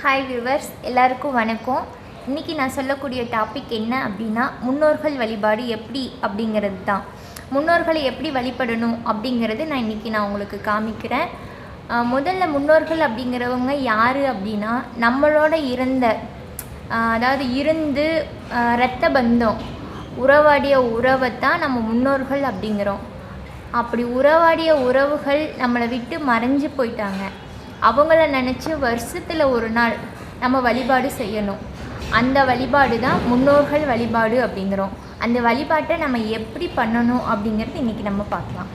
Hi viewers, எல்லாருக்கும் வணக்கம். இன்றைக்கி நான் சொல்லக்கூடிய டாபிக் என்ன அப்படின்னா, முன்னோர்கள் வழிபாடு எப்படி அப்படிங்கிறது தான். முன்னோர்களை எப்படி வழிபடணும் அப்படிங்கிறது நான் உங்களுக்கு காமிக்கிறேன். முதல்ல முன்னோர்கள் அப்படிங்கிறவங்க யார் அப்படின்னா, நம்மளோட இருந்து இரத்த பந்தம் உறவாடிய உறவைத்தான் நம்ம முன்னோர்கள் அப்படிங்கிறோம். அப்படி உறவாடிய உறவுகள் நம்மளை விட்டு மறைஞ்சு போயிட்டாங்க. அவங்கள நினச்சி வருஷத்தில் ஒரு நாள் நம்ம வழிபாடு செய்யணும். அந்த வழிபாடு தான் முன்னோர்கள் வழிபாடு அப்படிங்கிறோம். அந்த வழிபாட்டை நம்ம எப்படி பண்ணணும் அப்படிங்கிறது இன்றைக்கி நம்ம பார்க்கலாம்.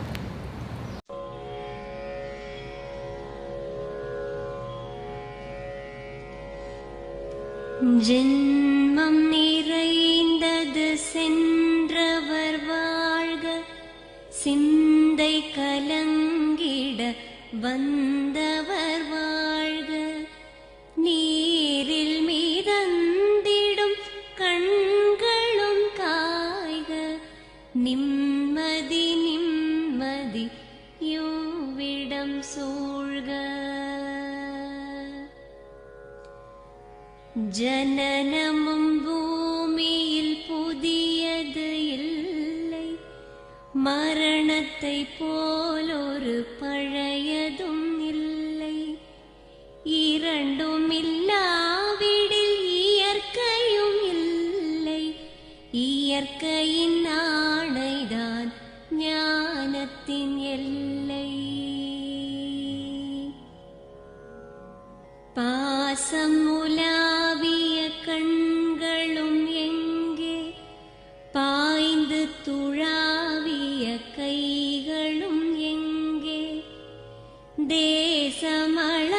ஜென்மம் நிறைந்தது சென்றவர் வாழ்க, சிந்தை கலங்கிட வந்தவர் வாழ்க, நீரில் மிதந்திடும் கண்களும் காய்க, நிம்மதி நிம்மதி யோவிடம் சூழ்க. ஜனனமும் பூமியில் புதியது இல்லை, மரணத்தை போலொரு பழையதும் இல்லை. இரண்டும் இல்லாவிடில் இயற்கையும் இல்லை, இயற்கையின் ஆணைதான் ஞானத்தின் எல்லை. பாசம் உலாவிய கண்களும் எங்கே, பாய்ந்து துழாவிய கைகளும் எங்கே, தேசமளாவிய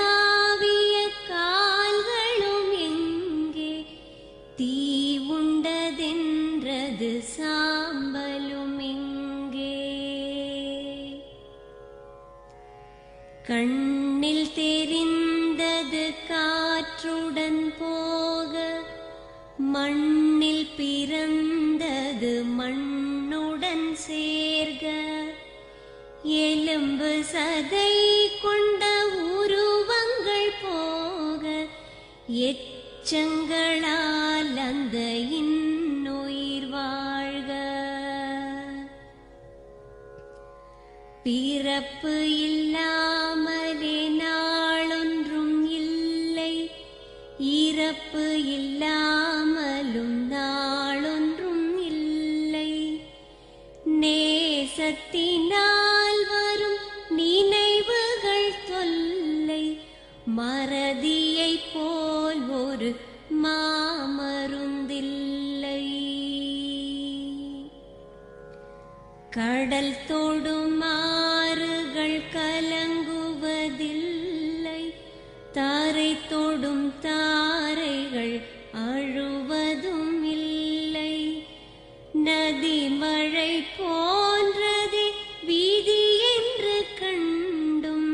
கால்களும் எங்கே, தீ உண்டதென்றது சாம்பலும் எங்கே. கண்ணில் தெரிந்தது காற்றுடன் போக, மண்ணில் பிறந்தது மண்ணுடன் சேர்க. எலும்பு சதை கொண்ட உருவங்கள் போக, எச்சங்களால் அந்த இன்னுயிர் வாழ்க. பிறப்பு இல்லாமலே நாளொன்றும் இல்லை, இறப்பு இல்லாமலும் நாளொன்றும் இல்லை. நேசத்தினால் வரும் நினைவுகள் தொல்லை, மறதியை போல் ஒரு மாமருந்தில்லை. கடல் தொடும் ஆறுகள் கலங்குவதில்லை, தாரை தொடும் தாரைகள் அழுவதும் இல்லை. நதி மழை போன்றதே வீதி என்று கண்டும்,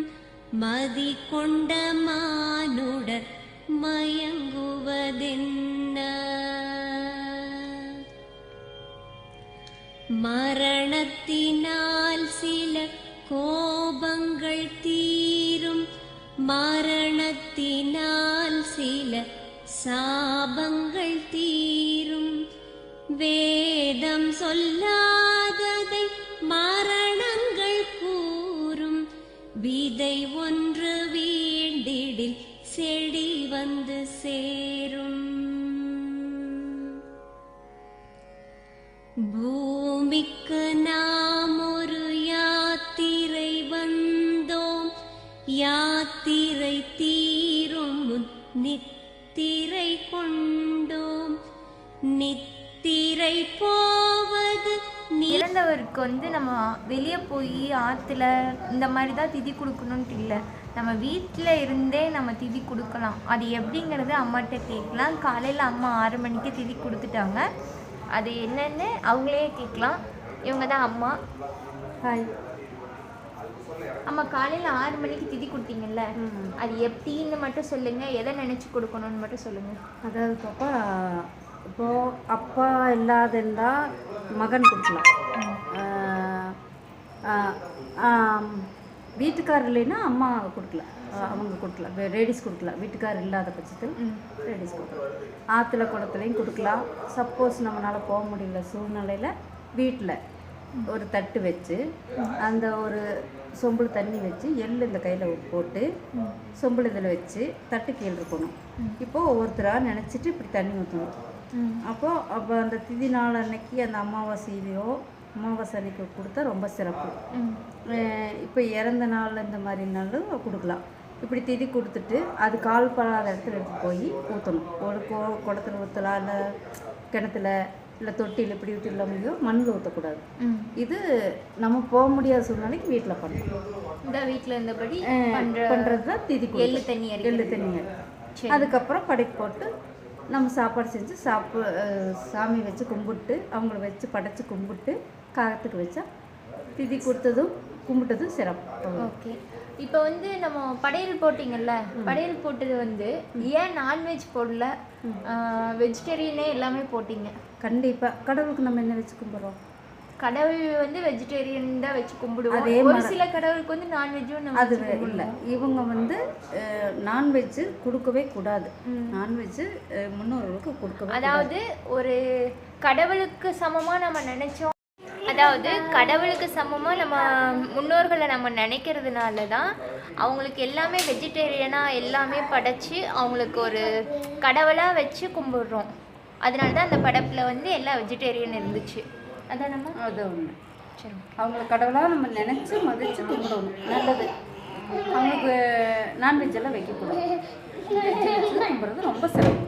மதி கொண்ட மானுடர் மயங்குவதென்ன. மரணத்தினால் சில கோபங்கள் தீரும், மரணத்தினால் சில சாபங்கள் தீரும். வேதம் சொல்லாததை மரணங்கள் கூறும், விதை ஒன்று வீண்டிடில் செடி வந்து சேரும். பூமிக்கு நாம் ஒரு யாத்திரை வந்தோம், யாத்திரை தீரும் முன் நித்திரை கொண்டோம். நித்திரை போவது இறந்தவருக்கு நம்ம வெளியே போய் ஆற்றுல இந்த மாதிரி தான் திதி கொடுக்கணுன்ட்டு இல்லை, நம்ம வீட்டில் இருந்தே நம்ம திதி கொடுக்கலாம். அது எப்படிங்கிறது அம்மாட்ட கேட்கலாம். காலையில் அம்மா 6 மணிக்கு திதி கொடுத்துட்டாங்க. அது என்னென்னு அவங்களே கேட்கலாம். இவங்க தான் அம்மா. ஹாய் அம்மா, காலையில் 6 மணிக்கு திதி கொடுத்தீங்கல்ல, அது எப்படின்னு மட்டும் சொல்லுங்கள். எதை நினச்சி கொடுக்கணும்னு மட்டும் சொல்லுங்கள். அதாவது பாப்பா, இப்போது அப்பா இல்லாதிருந்தா மகன் கொடுக்கலாம், வீட்டுக்காரர் இல்லைன்னா அம்மா கொடுக்கலாம். அவங்க கொடுக்கலாம், லேடிஸ் கொடுக்கலாம், வீட்டுக்கார் இல்லாத பட்சத்தில் லேடிஸ் கொடுக்கலாம். ஆற்றுல குளத்துலையும் கொடுக்கலாம். சப்போஸ் நம்மளால் போக முடியல சூழ்நிலையில் வீட்டில் ஒரு தட்டு வச்சு அந்த ஒரு சொம்பில் தண்ணி வச்சு எள் இந்த கையில் போட்டு சொம்பில் இதில் வச்சு தட்டு கீழே இருக்கணும். இப்போது ஒவ்வொருத்தராக நினச்சிட்டு இப்படி தண்ணி ஊற்றணும். அப்போ அந்த திதி நாள் அன்னைக்கு அந்த அமாவாசையிலையோ அமாவாசை அன்னைக்கு கொடுத்தா ரொம்ப சிறப்பு. இப்போ இறந்த நாள் இந்த மாதிரி நாளும் கொடுக்கலாம். இப்படி திதி கொடுத்துட்டு அது கால் படாத இடத்துல எடுத்து போய் ஊற்றணும். ஒரு குளத்துல ஊற்றலாம், இல்லை கிணத்துல, இல்லை தொட்டியில் இப்படி ஊற்றிடலாம். முடியும், மண்ணில் ஊற்றக்கூடாது. இது நம்ம போக முடியாத சூழ்நிலைக்கு வீட்டில் பண்ணணும். இந்த வீட்டில் இருந்தபடி பண்ணுறது தான் திதி. எள்ளு தண்ணி அதுக்கப்புறம் படைப்பு போட்டு நம்ம சாப்பாடு செஞ்சு சாமி வச்சு கும்பிட்டு அவங்கள வச்சு படைச்சி கும்பிட்டு காகத்துக்கு வச்சா திதி கொடுத்ததும் கும்பிட்டதும் சிறப்பு. ஓகே. இப்போ வந்து நம்ம படையல் போட்டிங்கல்ல, படையல் போட்டது வந்து ஏன் நான்வெஜ் போடல, வெஜிடேரியனே எல்லாமே போட்டிங்க? கண்டிப்பாக கடவுளுக்கு நம்ம என்ன வச்சு கும்பிட்றோம்? கடவுள் வந்து வெஜிடேரியன் தான் வச்சு கும்பிடுவோம். ஒரு சில கடவுளுக்கு வந்து நான்வெஜ்ஜும் அது இல்லை. இவங்க வந்து நான்வெஜ்ஜு கொடுக்கவே கூடாது. நான்வெஜ்ஜு முன்னோர்களுக்கு கொடுக்கவே, அதாவது ஒரு கடவுளுக்கு சமமாக நம்ம நினச்சோம், அதாவது கடவுளுக்கு சமமாக நம்ம முன்னோர்களை நம்ம நினைக்கிறதுனால தான் அவங்களுக்கு எல்லாமே வெஜிடேரியனாக எல்லாமே படைச்சி அவங்களுக்கு ஒரு கடவுளாக வச்சு கும்பிடுறோம். அதனால தான் அந்த படைப்பில் வந்து எல்லாம் வெஜிடேரியன் இருந்துச்சு. அதான் நம்ம அது ஒன்று. சரி, அவங்கள கடவுளாக நம்ம நினச்சி மதித்து கும்பிடணும். நல்லது. அவங்களுக்கு நான்வெஜ் எல்லாம் வைக்கக்கூடாது. வெஜ் வச்சு கும்பிட்றது ரொம்ப சிறப்பு.